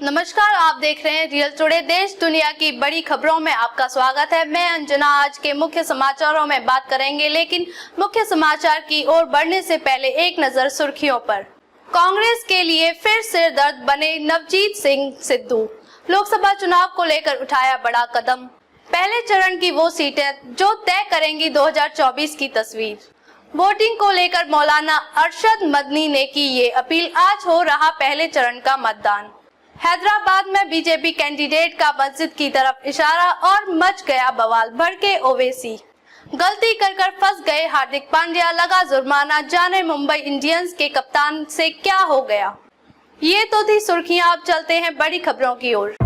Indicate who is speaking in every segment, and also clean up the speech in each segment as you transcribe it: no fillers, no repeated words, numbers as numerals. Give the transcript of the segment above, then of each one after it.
Speaker 1: नमस्कार, आप देख रहे हैं रियल टुडे। देश दुनिया की बड़ी खबरों में आपका स्वागत है। मैं अंजना। आज के मुख्य समाचारों में बात करेंगे, लेकिन मुख्य समाचार की ओर बढ़ने से पहले एक नजर सुर्खियों पर। कांग्रेस के लिए फिर सिरदर्द बने नवजीत सिंह सिद्धू। लोकसभा चुनाव को लेकर उठाया बड़ा कदम। पहले चरण की वो सीटें जो तय करेंगी 2024 की तस्वीर। वोटिंग को लेकर मौलाना अरशद मदनी ने की ये अपील। आज हो रहा पहले चरण का मतदान। हैदराबाद में बीजेपी कैंडिडेट का मस्जिद की तरफ इशारा और मच गया बवाल। भड़के ओवैसी। गलती कर फंस गए हार्दिक पांड्या, लगा जुर्माना। जाने मुंबई इंडियंस के कप्तान से क्या हो गया। ये तो थी सुर्खियां। अब चलते हैं बड़ी खबरों की ओर।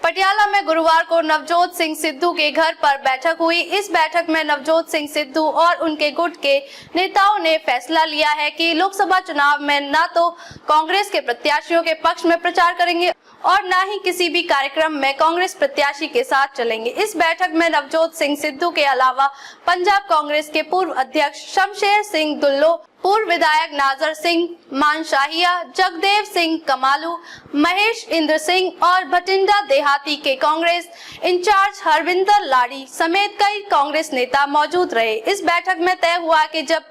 Speaker 1: पटियाला में गुरुवार को नवजोत सिंह सिद्धू के घर पर बैठक हुई। इस बैठक में नवजोत सिंह सिद्धू और उनके गुट के नेताओं ने फैसला लिया है कि लोकसभा चुनाव में न तो कांग्रेस के प्रत्याशियों के पक्ष में प्रचार करेंगे और न ही किसी भी कार्यक्रम में कांग्रेस प्रत्याशी के साथ चलेंगे। इस बैठक में नवजोत सिंह सिद्धू के अलावा पंजाब कांग्रेस के पूर्व अध्यक्ष शमशेर सिंह दुल्लो, पूर्व विधायक नाजर सिंह मानशाहिया, जगदेव सिंह कमालू, महेश इंद्र सिंह और भटिंडा देहाती के कांग्रेस इंचार्ज हरविंदर लाड़ी समेत कई कांग्रेस नेता मौजूद रहे। इस बैठक में तय हुआ कि जब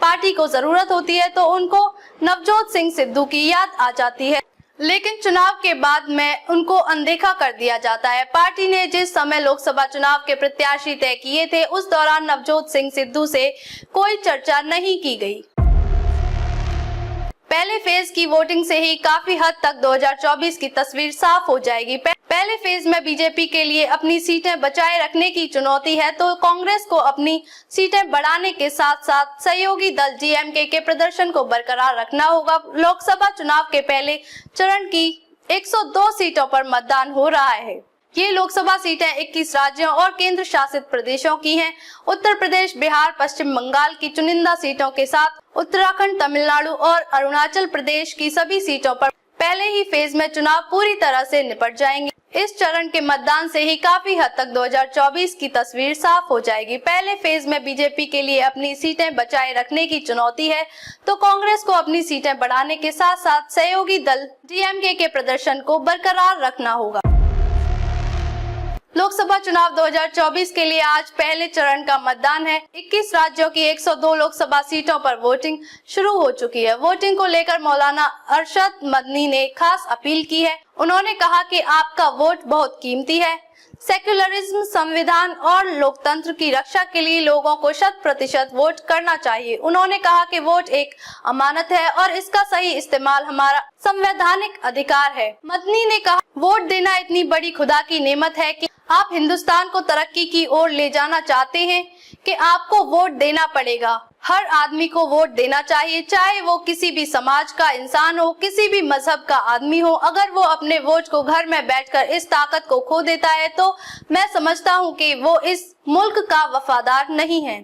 Speaker 1: पार्टी को जरूरत होती है तो उनको नवजोत सिंह सिद्धू की याद आ जाती है, लेकिन चुनाव के बाद में उनको अनदेखा कर दिया जाता है। पार्टी ने जिस समय लोकसभा चुनाव के प्रत्याशी तय किए थे, उस दौरान नवजोत सिंह सिद्धू से कोई चर्चा नहीं की गई। पहले फेज की वोटिंग से ही काफी हद तक 2024 की तस्वीर साफ हो जाएगी। पहले फेज में बीजेपी के लिए अपनी सीटें बचाए रखने की चुनौती है, तो कांग्रेस को अपनी सीटें बढ़ाने के साथ साथ सहयोगी दल डीएमके के प्रदर्शन को बरकरार रखना होगा। लोकसभा चुनाव के पहले चरण की 102 सीटों पर मतदान हो रहा है। ये लोकसभा सीटें 21 राज्यों और केंद्र शासित प्रदेशों की हैं। उत्तर प्रदेश, बिहार, पश्चिम बंगाल की चुनिंदा सीटों के साथ उत्तराखंड, तमिलनाडु और अरुणाचल प्रदेश की सभी सीटों पर पहले ही फेज में चुनाव पूरी तरह से निपट जाएंगे। इस चरण के मतदान से ही काफी हद तक 2024 की तस्वीर साफ हो जाएगी। पहले फेज में बीजेपी के लिए अपनी सीटें बचाए रखने की चुनौती है, तो कांग्रेस को अपनी सीटें बढ़ाने के साथ साथ सहयोगी दल डीएमके के प्रदर्शन को बरकरार रखना होगा। लोकसभा चुनाव 2024 के लिए आज पहले चरण का मतदान है। 21 राज्यों की 102 लोकसभा सीटों पर वोटिंग शुरू हो चुकी है। वोटिंग को लेकर मौलाना अरशद मदनी ने खास अपील की है। उन्होंने कहा कि आपका वोट बहुत कीमती है। सेक्युलरिज्म, संविधान और लोकतंत्र की रक्षा के लिए लोगों को 100% वोट करना चाहिए। उन्होंने कहा कि वोट एक अमानत है और इसका सही इस्तेमाल हमारा संवैधानिक अधिकार है। मदनी ने कहा, वोट देना इतनी बड़ी खुदा की नेमत है कि आप हिंदुस्तान को तरक्की की ओर ले जाना चाहते हैं कि आपको वोट देना पड़ेगा। हर आदमी को वोट देना चाहिए, चाहे वो किसी भी समाज का इंसान हो, किसी भी मजहब का आदमी हो। अगर वो अपने वोट को घर में बैठकर इस ताकत को खो देता है तो मैं समझता हूँ कि वो इस मुल्क का वफादार नहीं है।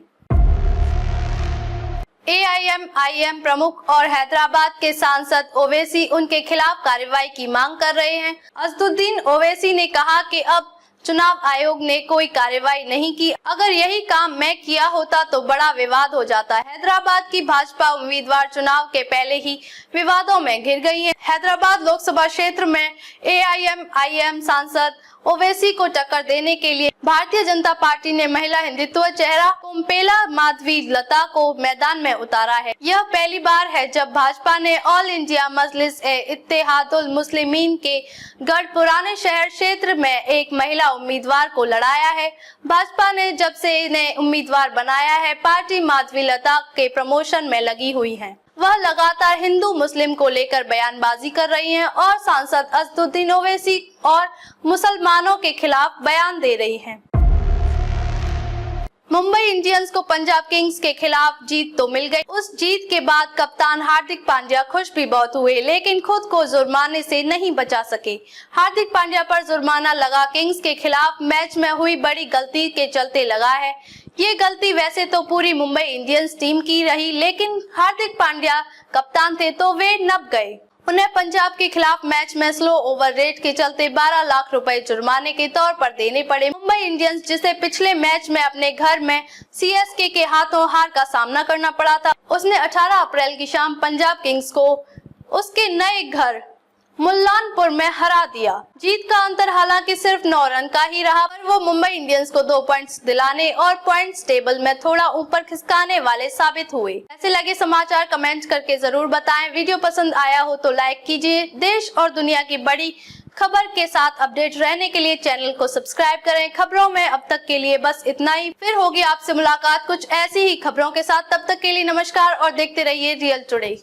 Speaker 1: एआईएमआईएम प्रमुख और हैदराबाद के सांसद ओवैसी उनके खिलाफ कार्रवाई की मांग कर रहे हैं। असदुद्दीन ओवैसी ने कहा कि अब चुनाव आयोग ने कोई कार्रवाई नहीं की। अगर यही काम मैं किया होता तो बड़ा विवाद हो जाता। हैदराबाद की भाजपा उम्मीदवार चुनाव के पहले ही विवादों में घिर गई है। हैदराबाद लोकसभा क्षेत्र में एआईएमआईएम सांसद ओवैसी को टक्कर देने के लिए भारतीय जनता पार्टी ने महिला हिंदुत्व चेहरा कोम्पेला माधवी लता को मैदान में उतारा है। यह पहली बार है जब भाजपा ने ऑल इंडिया मजलिस-ए-इत्तेहादुल मुस्लिमीन के गढ़ पुराने शहर क्षेत्र में एक महिला उम्मीदवार को लड़ाया है। भाजपा ने जब से इन्हें उम्मीदवार बनाया है, पार्टी माधवी लता के प्रमोशन में लगी हुई है। वह लगातार हिंदू मुस्लिम को लेकर बयानबाजी कर रही हैं और सांसद असदुद्दीन ओवैसी और मुसलमानों के खिलाफ बयान दे रही हैं। मुंबई इंडियंस को पंजाब किंग्स के खिलाफ जीत तो मिल गई। उस जीत के बाद कप्तान हार्दिक पांड्या खुश भी बहुत हुए, लेकिन खुद को जुर्माने से नहीं बचा सके। हार्दिक पांड्या पर जुर्माना लगा किंग्स के खिलाफ मैच में हुई बड़ी गलती के चलते लगा है। ये गलती वैसे तो पूरी मुंबई इंडियंस टीम की रही, लेकिन हार्दिक पांड्या कप्तान थे तो वे नप गए। उन्हें पंजाब के खिलाफ मैच में स्लो ओवर रेट के चलते 12 लाख रुपए जुर्माने के तौर पर देने पड़े। मुंबई इंडियंस, जिसे पिछले मैच में अपने घर में सीएसके के हाथों हार का सामना करना पड़ा था, उसने 18 अप्रैल की शाम पंजाब किंग्स को उसके नए घर मुल्लानपुर में हरा दिया। जीत का अंतर हालांकि सिर्फ 9 रन का ही रहा, पर वो मुंबई इंडियंस को 2 पॉइंट्स दिलाने और पॉइंट्स टेबल में थोड़ा ऊपर खिसकाने वाले साबित हुए। ऐसे लगे समाचार कमेंट करके जरूर बताएं। वीडियो पसंद आया हो तो लाइक कीजिए। देश और दुनिया की बड़ी खबर के साथ अपडेट रहने के लिए चैनल को सब्सक्राइब करें। खबरों में अब तक के लिए बस इतना ही। फिर होगी आपसे मुलाकात कुछ ऐसी ही खबरों के साथ। तब तक के लिए नमस्कार और देखते रहिए रियल टुडे।